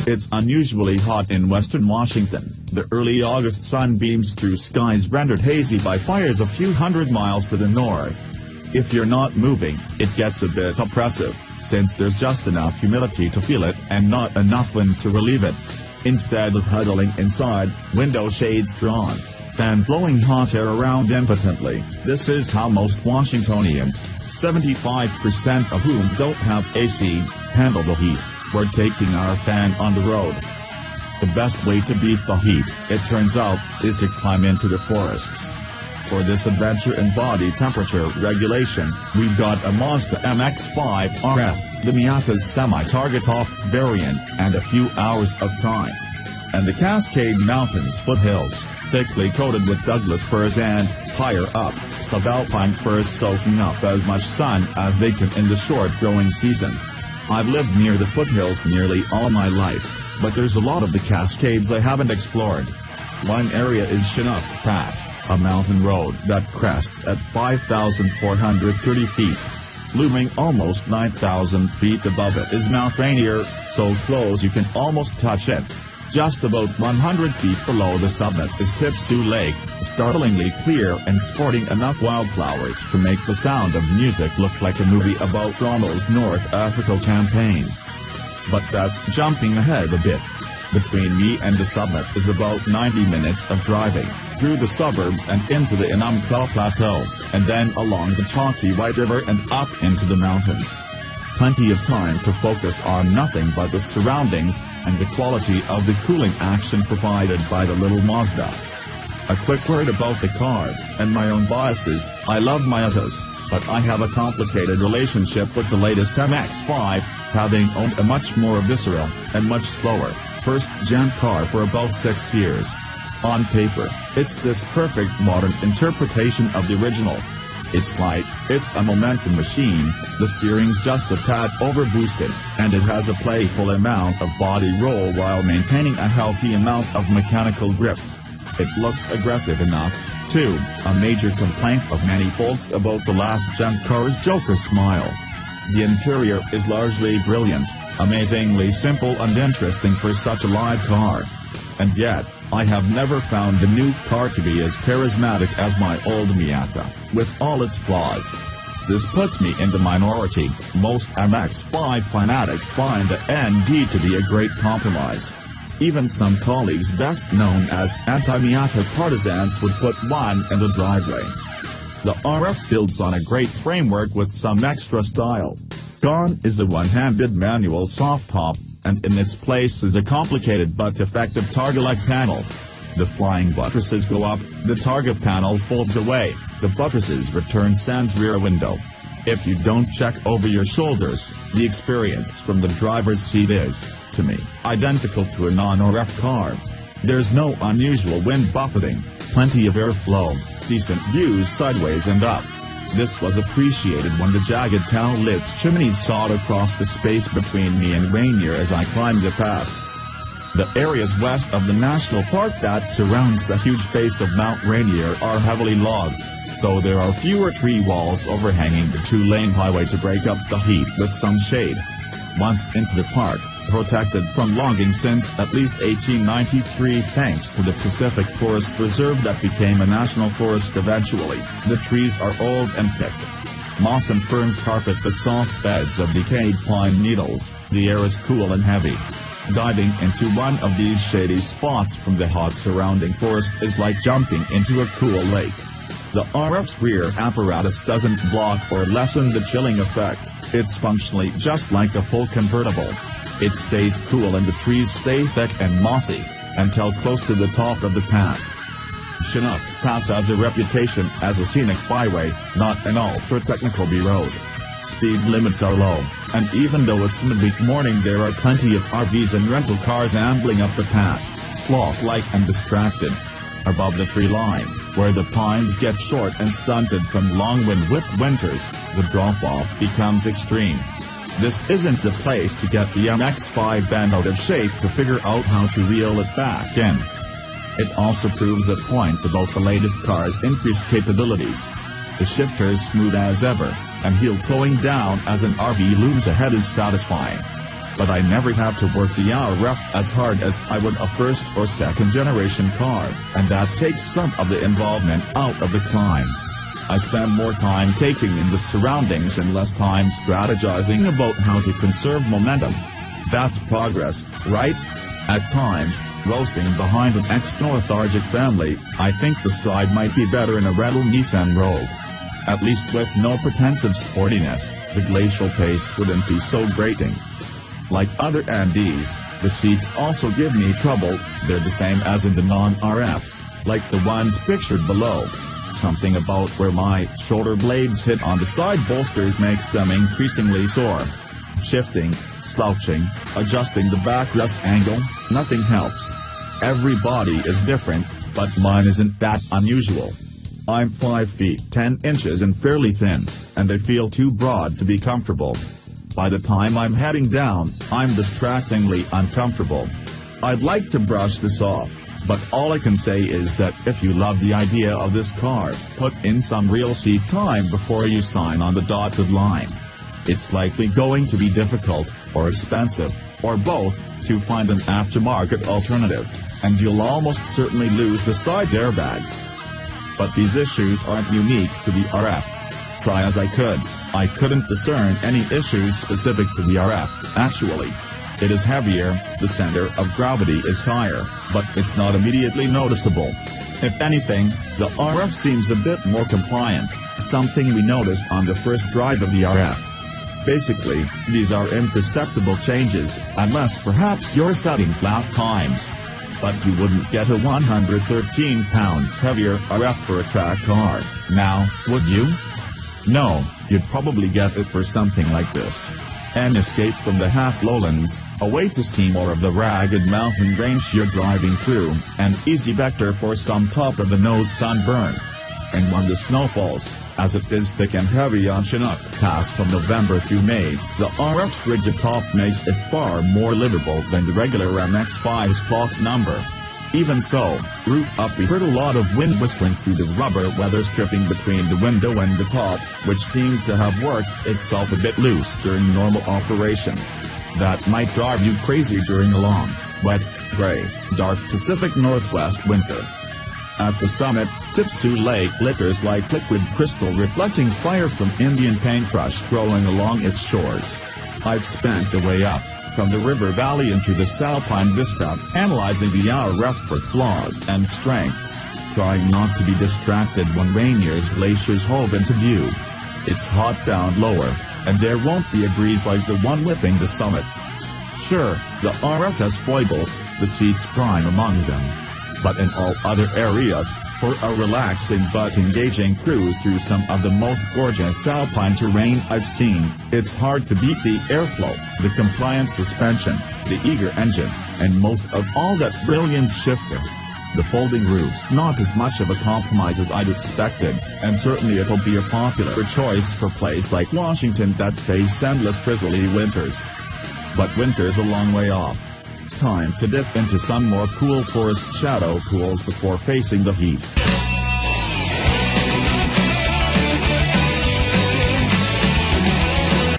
It's unusually hot in western Washington. The early August sun beams through skies rendered hazy by fires a few hundred miles to the north. If you're not moving, it gets a bit oppressive, since there's just enough humidity to feel it and not enough wind to relieve it. Instead of huddling inside, window shades drawn, fan blowing hot air around impotently, this is how most Washingtonians, 75% of whom don't have AC, handle the heat. We're taking our fan on the road. The best way to beat the heat, it turns out, is to climb into the forests. For this adventure in body temperature regulation, we've got a Mazda MX-5 RF, the Miata's semi-target top variant, and a few hours of time. And the Cascade Mountains foothills, thickly coated with Douglas firs and, higher up, subalpine firs soaking up as much sun as they can in the short growing season. I've lived near the foothills nearly all my life, but there's a lot of the Cascades I haven't explored. One area is Chinook Pass, a mountain road that crests at 5,430 feet. Looming almost 9,000 feet above it is Mount Rainier, so close you can almost touch it. Just about 100 feet below the summit is Tipsoo Lake, startlingly clear and sporting enough wildflowers to make the sound of music look like a movie about Ronald's North Africa campaign. But that's jumping ahead a bit. Between me and the summit is about 90 minutes of driving, through the suburbs and into the Enumclaw Plateau, and then along the chalky White River and up into the mountains. Plenty of time to focus on nothing but the surroundings, and the quality of the cooling action provided by the little Mazda. A quick word about the car, and my own biases. I love Miatas, but I have a complicated relationship with the latest MX-5, having owned a much more visceral, and much slower, first-gen car for about 6 years. On paper, it's this perfect modern interpretation of the original. It's light, it's a momentum machine, the steering's just a tad overboosted, and it has a playful amount of body roll while maintaining a healthy amount of mechanical grip. It looks aggressive enough, too, a major complaint of many folks about the last-gen car's Joker smile. The interior is largely brilliant, amazingly simple and interesting for such a live car. And yet, I have never found the new car to be as charismatic as my old Miata, with all its flaws. This puts me in the minority. Most MX-5 fanatics find the ND to be a great compromise. Even some colleagues best known as anti-Miata partisans would put one in the driveway. The RF builds on a great framework with some extra style. Gone is the one-handed manual soft top, and in its place is a complicated but effective target-like panel. The flying buttresses go up, the target panel folds away, the buttresses return sans rear window. If you don't check over your shoulders, the experience from the driver's seat is, to me, identical to a non-RF car. There's no unusual wind buffeting, plenty of airflow, decent views sideways and up. This was appreciated when the jagged Cowlitz chimneys sawed across the space between me and Rainier as I climbed the pass. The areas west of the national park that surrounds the huge base of Mount Rainier are heavily logged, so there are fewer tree walls overhanging the two-lane highway to break up the heat with some shade. Once into the park, protected from logging since at least 1893 thanks to the Pacific Forest Reserve that became a national forest eventually, the trees are old and thick. Moss and ferns carpet the soft beds of decayed pine needles, the air is cool and heavy. Diving into one of these shady spots from the hot surrounding forest is like jumping into a cool lake. The RF's rear apparatus doesn't block or lessen the chilling effect, it's functionally just like a full convertible. It stays cool and the trees stay thick and mossy, until close to the top of the pass. Chinook Pass has a reputation as a scenic byway, not an ultra-technical B-road. Speed limits are low, and even though it's midweek morning there are plenty of RVs and rental cars ambling up the pass, sloth-like and distracted. Above the tree line, where the pines get short and stunted from long wind-whipped winters, the drop-off becomes extreme. This isn't the place to get the MX-5 bent out of shape to figure out how to reel it back in. It also proves a point about the latest car's increased capabilities. The shifter is smooth as ever, and heel towing down as an RV looms ahead is satisfying. but I never have to work the RF as hard as I would a first or second generation car, and that takes some of the involvement out of the climb. I spend more time taking in the surroundings and less time strategizing about how to conserve momentum. That's progress, right? At times, roasting behind an extra-lethargic family, I think the stride might be better in a rental Nissan Rogue. At least with no pretensive sportiness, the glacial pace wouldn't be so grating. Like other NDs, the seats also give me trouble. They're the same as in the non-RFs, like the ones pictured below. Something about where my shoulder blades hit on the side bolsters makes them increasingly sore. Shifting, slouching, adjusting the backrest angle, nothing helps. Every body is different, but mine isn't that unusual. I'm 5 feet 10 inches and fairly thin, and I feel too broad to be comfortable. By the time I'm heading down, I'm distractingly uncomfortable. I'd like to brush this off, but all I can say is that if you love the idea of this car, put in some real seat time before you sign on the dotted line. It's likely going to be difficult, or expensive, or both, to find an aftermarket alternative, and you'll almost certainly lose the side airbags. But these issues aren't unique to the RF. Try as I could, I couldn't discern any issues specific to the RF, actually. It is heavier, the center of gravity is higher, but it's not immediately noticeable. If anything, the RF seems a bit more compliant, something we noticed on the first drive of the RF. Basically, these are imperceptible changes, unless perhaps you're setting lap times. But you wouldn't get a 113 pounds heavier RF for a track car, now, would you? No, you'd probably get it for something like this. An escape from the half lowlands, a way to see more of the rugged mountain range you're driving through, an easy vector for some top-of-the-nose sunburn. And when the snow falls, as it is thick and heavy on Chinook Pass from November through May, the RF's rigid top makes it far more livable than the regular MX-5's clock number. Even so, roof up we heard a lot of wind whistling through the rubber weather stripping between the window and the top, which seemed to have worked itself a bit loose during normal operation. That might drive you crazy during a long, wet, gray, dark Pacific Northwest winter. At the summit, Tipsu Lake glitters like liquid crystal reflecting fire from Indian paintbrush growing along its shores. I've spent the way up, from the river valley into the Salpine Vista, analyzing the RF for flaws and strengths, trying not to be distracted when Rainier's glaciers hove into view. It's hot down lower, and there won't be a breeze like the one whipping the summit. Sure, the RF has foibles, the seats prime among them. But in all other areas, for a relaxing but engaging cruise through some of the most gorgeous alpine terrain I've seen, it's hard to beat the airflow, the compliant suspension, the eager engine, and most of all that brilliant shifter. The folding roof's not as much of a compromise as I'd expected, and certainly it'll be a popular choice for places like Washington that face endless drizzly winters. But winter's a long way off. Time to dip into some more cool forest shadow pools before facing the heat.